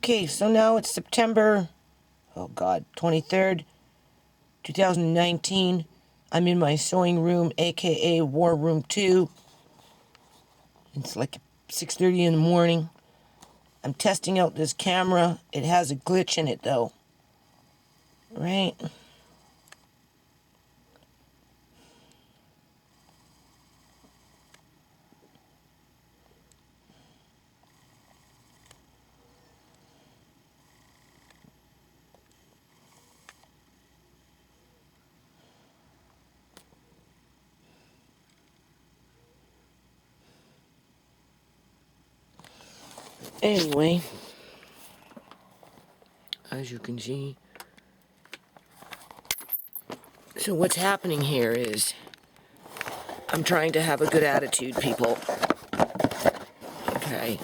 Okay, so now it's September, oh God, 23rd, 2019. I'm in my sewing room, aka War Room 2. It's like 6:30 in the morning. I'm testing out this camera. It has a glitch in it though. Right? Anyway, as you can see, so what's happening here is I'm trying to have a good attitude, people. Okay.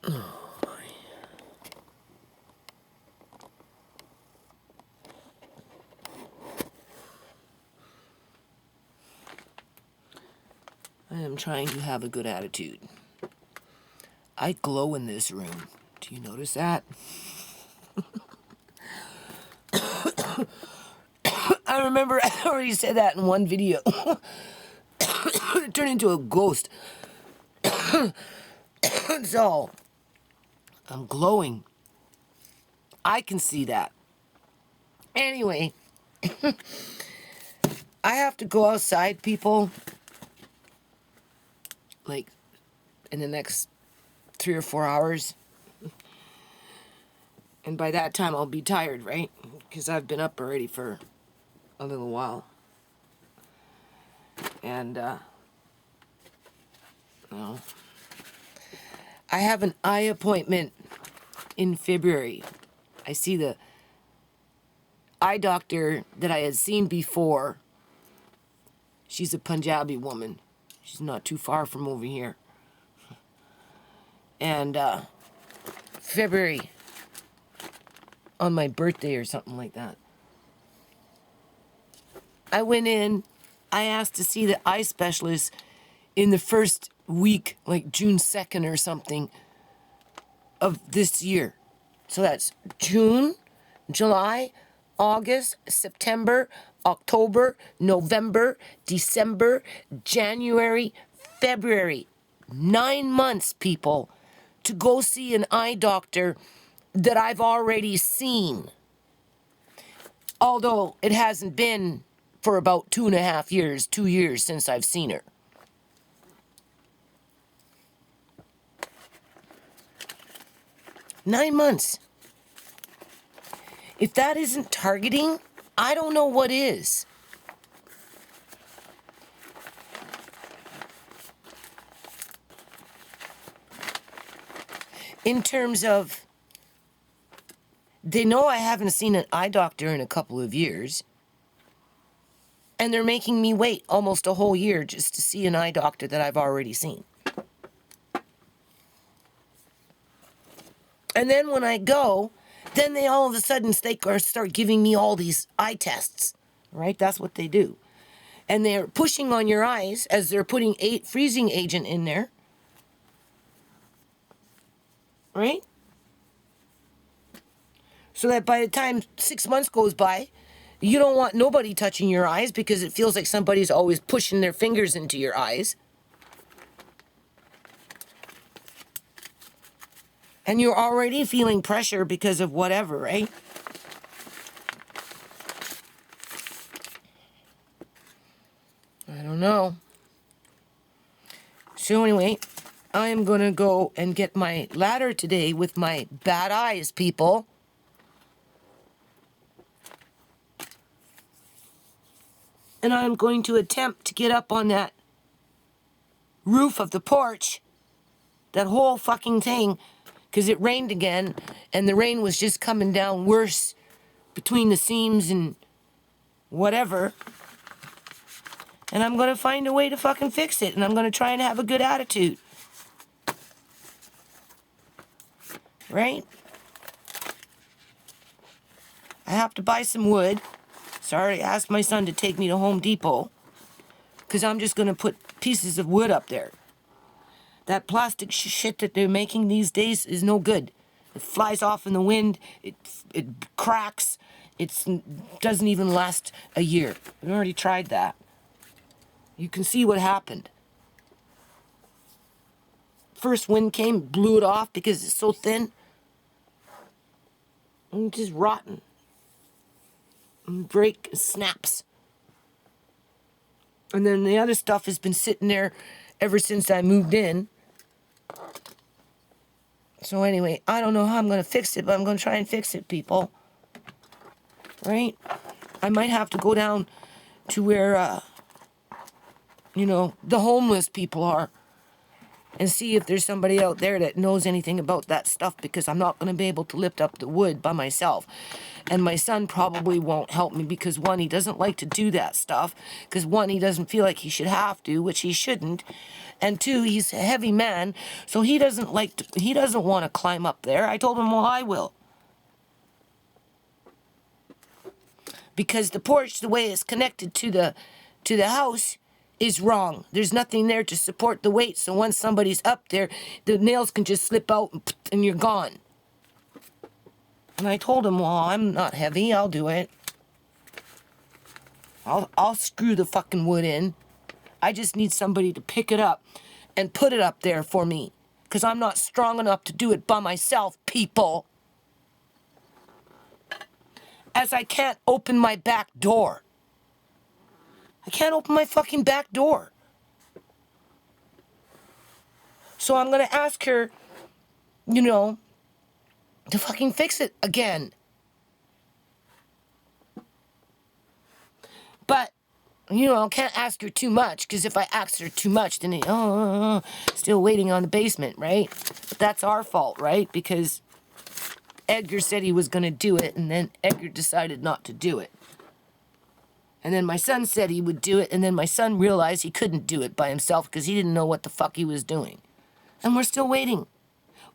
Oh, boy. I am trying to have a good attitude. I glow in this room. Do you notice that? I remember I already said that in one video. It turned into a ghost. So, I'm glowing. I can see that. Anyway, I have to go outside, people, like, in the next 3 or 4 hours. And by that time, I'll be tired, right? Because I've been up already for a little while. And, well, I have an eye appointment in February. I see the eye doctor that I had seen before. She's a Punjabi woman. She's not too far from over here. And, February, on my birthday or something like that. I went in, I asked to see the eye specialist in the first week, like June 2nd or something of this year. So that's June, July, August, September, October, November, December, January, February. 9 months, people, to go see an eye doctor that I've already seen. Although it hasn't been for about 2.5 years, 2 years since I've seen her. Nine months. If that isn't targeting, I don't know what is. In terms of, they know I haven't seen an eye doctor in a couple of years. And they're making me wait almost a whole year just to see an eye doctor that I've already seen. And then when I go, then they all of a sudden start giving me all these eye tests, right? That's what they do. And they're pushing on your eyes as they're putting freezing agent in there, right? So that by the time 6 months goes by, you don't want nobody touching your eyes because it feels like somebody's always pushing their fingers into your eyes. And you're already feeling pressure because of whatever, right? I don't know. So anyway, I am going to go and get my ladder today with my bad eyes, people. And I'm going to attempt to get up on that roof of the porch, that whole fucking thing, because it rained again, and the rain was just coming down worse between the seams and whatever. And I'm going to find a way to fucking fix it, and I'm going to try and have a good attitude. Right? I have to buy some wood. So I already asked my son to take me to Home Depot, because I'm just going to put pieces of wood up there. That plastic shit that they're making these days is no good. It flies off in the wind. It cracks. It doesn't even last a year. We already tried that. You can see what happened. First wind came, blew it off because it's so thin. And it's just rotten. And break, snaps. And then the other stuff has been sitting there ever since I moved in. So anyway, I don't know how I'm going to fix it, but I'm going to try and fix it, people. Right? I might have to go down to where, the homeless people are and see if there's somebody out there that knows anything about that stuff, because I'm not going to be able to lift up the wood by myself. And my son probably won't help me because, one, he doesn't like to do that stuff, because, one, he doesn't feel like he should have to, which he shouldn't, and two, he's a heavy man, so he doesn't want to climb up there. I told him, well, I will. Because the porch, the way it's connected to the house, is wrong. There's nothing there to support the weight, so once somebody's up there, the nails can just slip out and you're gone. And I told him, well, I'm not heavy, I'll do it. I'll screw the fucking wood in. I just need somebody to pick it up and put it up there for me, because I'm not strong enough to do it by myself, people. As I can't open my back door. I can't open my fucking back door. So I'm going to ask her, to fucking fix it again. But, I can't ask her too much, because if I ask her too much, then still waiting on the basement, right? But that's our fault, right? Because Edgar said he was going to do it, and then Edgar decided not to do it. And then my son said he would do it, and then my son realized he couldn't do it by himself because he didn't know what the fuck he was doing. And we're still waiting.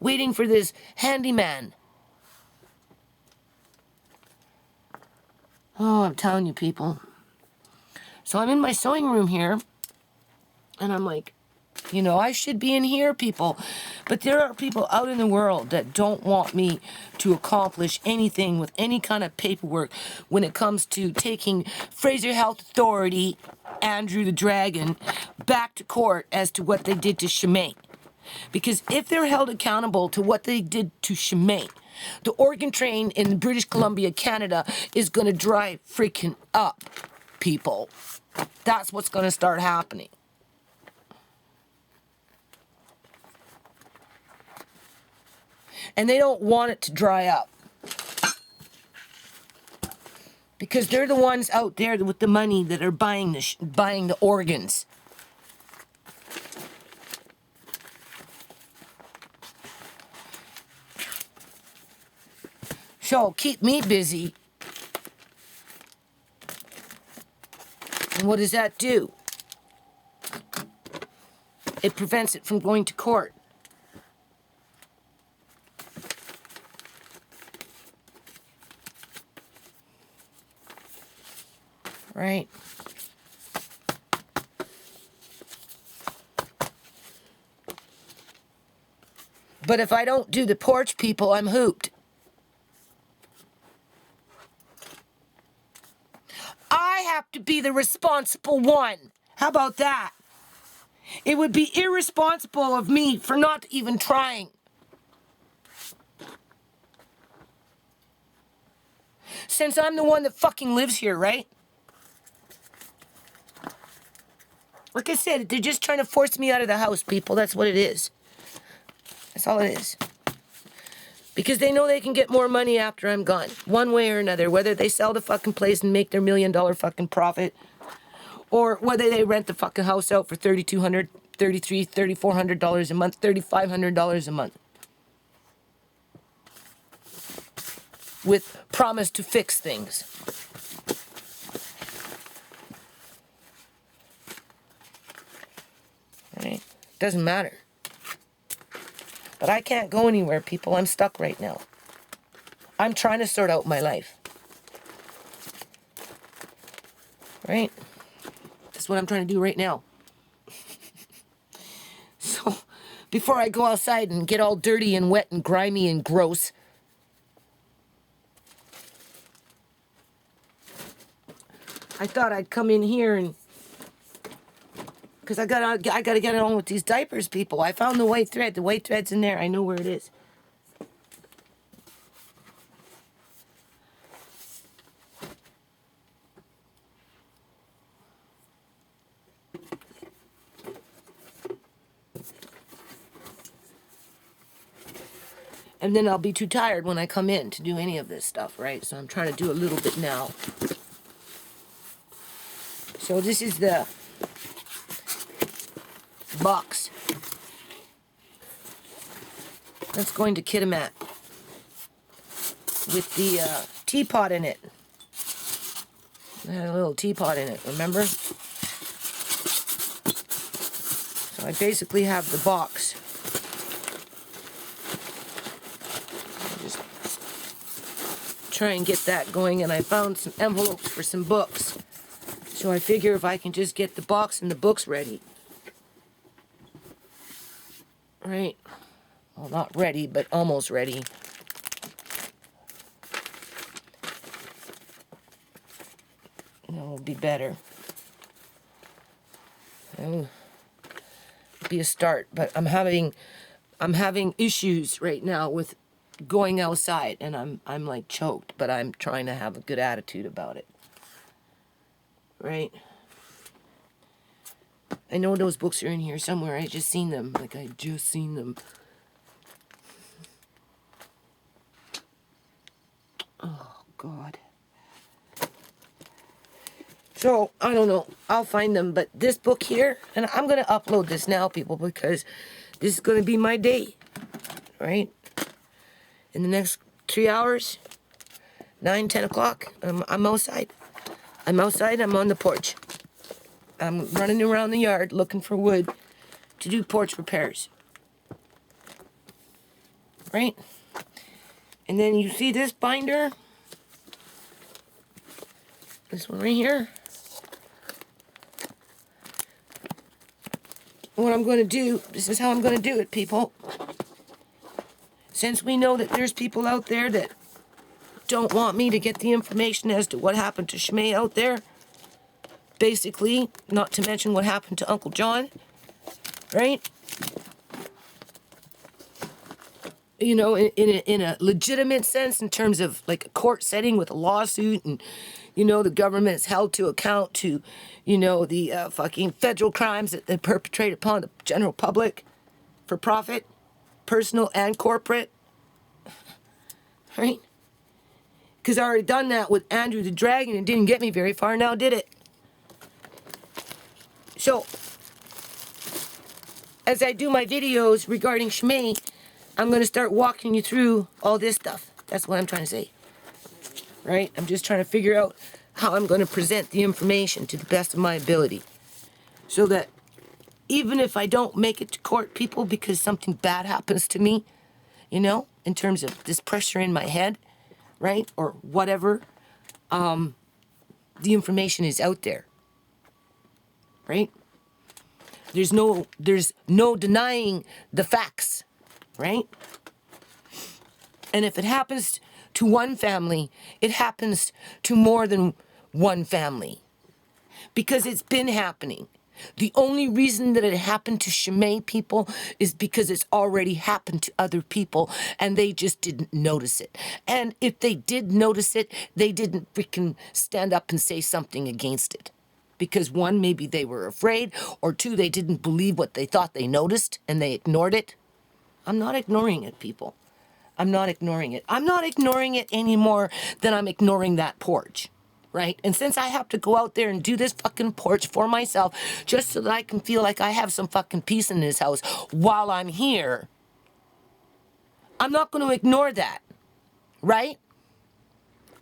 Waiting for this handyman. Oh, I'm telling you, people. So I'm in my sewing room here, and I'm like, I should be in here, people. But there are people out in the world that don't want me to accomplish anything with any kind of paperwork when it comes to taking Fraser Health Authority, Andrew the Dragon, back to court as to what they did to Shemaine. Because if they're held accountable to what they did to Shemaine, the organ train in British Columbia, Canada, is going to dry freaking up, people. That's what's going to start happening. And they don't want it to dry up. Because they're the ones out there with the money that are buying the organs. So, keep me busy. And what does that do? It prevents it from going to court. Right. But if I don't do the porch, people, I'm hooped. I have to be the responsible one. How about that? It would be irresponsible of me for not even trying. Since I'm the one that fucking lives here, right? Like I said, they're just trying to force me out of the house, people. That's what it is. That's all it is. Because they know they can get more money after I'm gone. One way or another. Whether they sell the fucking place and make their $1 million fucking profit. Or whether they rent the fucking house out for $3,200, $3,300, $3,400 a month, $3,500 a month. With promise to fix things. Right? Doesn't matter. But I can't go anywhere, people. I'm stuck right now. I'm trying to sort out my life. Right? That's what I'm trying to do right now. So, before I go outside and get all dirty and wet and grimy and gross. I thought I'd come in here and, because I gotta get on with these diapers, people. I found the white thread. The white thread's in there. I know where it is. And then I'll be too tired when I come in to do any of this stuff, right? So I'm trying to do a little bit now. So this is the box that's going to Kitimat with the teapot in it. I had a little teapot in it, remember? So I basically have the box. Try and get that going, and I found some envelopes for some books, so I figure if I can just get the box and the books ready, right? Well, not ready, but almost ready. That will be better. It'll be a start, but I'm having issues right now with going outside, and I'm like choked, but I'm trying to have a good attitude about it, right? I know those books are in here somewhere. I just seen them. Like, I just seen them. Oh God. So I don't know, I'll find them, but this book here, and I'm gonna upload this now, people, because this is gonna be my day, right? In the next 3 hours, 9, 10 o'clock, I'm outside. I'm outside, I'm on the porch. I'm running around the yard looking for wood to do porch repairs. Right? And then you see this binder? This one right here? What I'm going to do, this is how I'm going to do it, people. Since we know that there's people out there that don't want me to get the information as to what happened to Shmay out there, basically, not to mention what happened to Uncle John, right? You know, in a legitimate sense, in terms of like a court setting with a lawsuit, and, you know, the government is held to account to, you know, the fucking federal crimes that they perpetrate upon the general public for profit, personal and corporate, right? Because I already done that with Andrew the Dragon and didn't get me very far, now did it? So, as I do my videos regarding Shmay, I'm going to start walking you through all this stuff. That's what I'm trying to say, right? I'm just trying to figure out how I'm going to present the information to the best of my ability, so that even if I don't make it to court, people, because something bad happens to me, you know, in terms of this pressure in my head, right, or whatever, the information is out there, right? There's no denying the facts, right? And if it happens to one family, it happens to more than one family, because it's been happening. The only reason that it happened to Shmay, people, is because it's already happened to other people and they just didn't notice it. And if they did notice it, they didn't freaking stand up and say something against it. Because one, maybe they were afraid, or two, they didn't believe what they thought they noticed and they ignored it. I'm not ignoring it, people. I'm not ignoring it. I'm not ignoring it any more than I'm ignoring that porch. Right? And since I have to go out there and do this fucking porch for myself, just so that I can feel like I have some fucking peace in this house while I'm here, I'm not going to ignore that. Right?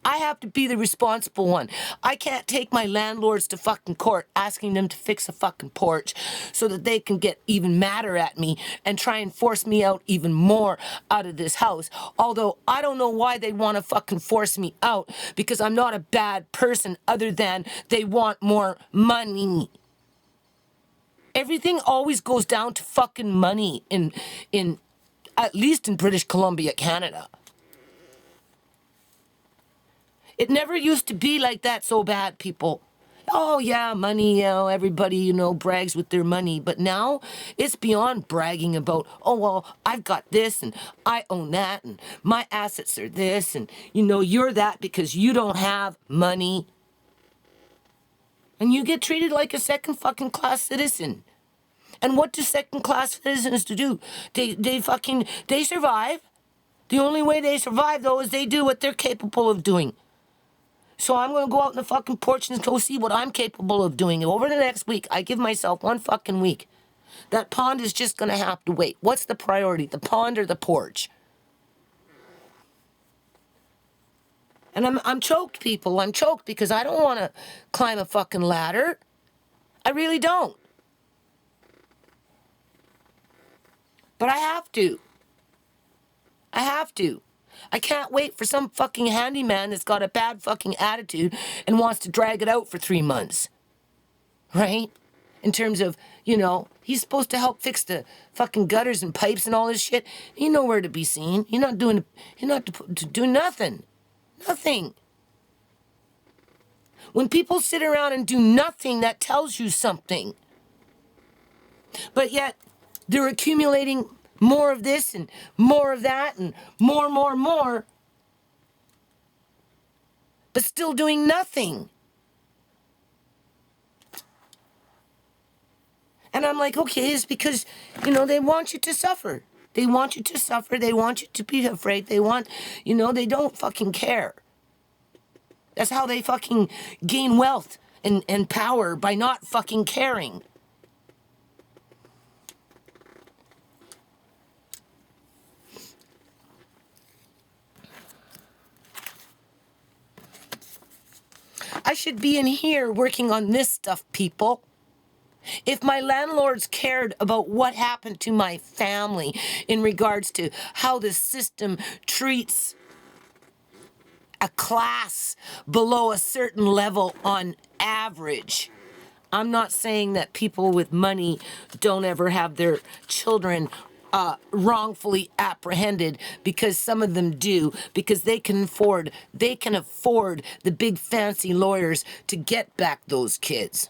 I have to be the responsible one. I can't take my landlords to fucking court asking them to fix a fucking porch so that they can get even madder at me and try and force me out even more out of this house. Although I don't know why they want to fucking force me out, because I'm not a bad person, other than they want more money. Everything always goes down to fucking money in at least in British Columbia, Canada. It never used to be like that so bad, people. Oh yeah, money, everybody, brags with their money. But now it's beyond bragging about, oh well, I've got this and I own that and my assets are this and you're that because you don't have money. And you get treated like a second fucking class citizen. And what do second class citizens do? They survive. The only way they survive though is they do what they're capable of doing. So I'm going to go out in the fucking porch and go see what I'm capable of doing. Over the next week, I give myself 1 fucking week. That pond is just going to have to wait. What's the priority, the pond or the porch? And I'm choked, people. I'm choked because I don't want to climb a fucking ladder. I really don't. But I have to. I have to. I can't wait for some fucking handyman that's got a bad fucking attitude and wants to drag it out for 3 months. Right? In terms of, he's supposed to help fix the fucking gutters and pipes and all this shit. He's nowhere to be seen. He's not doing nothing. Nothing. When people sit around and do nothing, that tells you something. But yet, they're accumulating more of this and more of that and more, but still doing nothing. And I'm like, okay, it's because, they want you to suffer. They want you to suffer. They want you to be afraid. They want, they don't fucking care. That's how they fucking gain wealth and power, by not fucking caring. I should be in here working on this stuff, people. If my landlords cared about what happened to my family in regards to how the system treats a class below a certain level on average. I'm not saying that people with money don't ever have their children wrongfully apprehended, because some of them do, because they can afford the big fancy lawyers to get back those kids.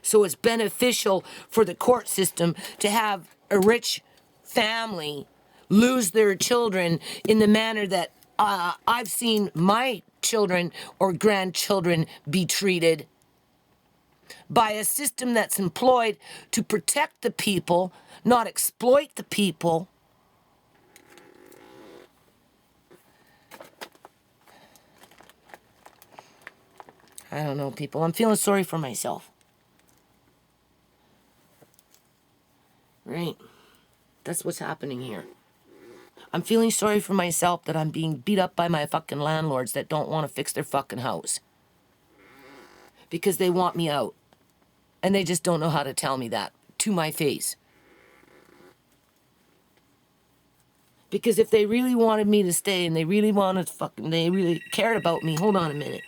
So it's beneficial for the court system to have a rich family lose their children in the manner that I've seen my children or grandchildren be treated, by a system that's employed to protect the people, not exploit the people. I don't know, people. I'm feeling sorry for myself. Right? That's what's happening here. I'm feeling sorry for myself that I'm being beat up by my fucking landlords that don't want to fix their fucking house. Because they want me out. And they just don't know how to tell me that to my face. Because if they really wanted me to stay and they really cared about me, hold on a minute.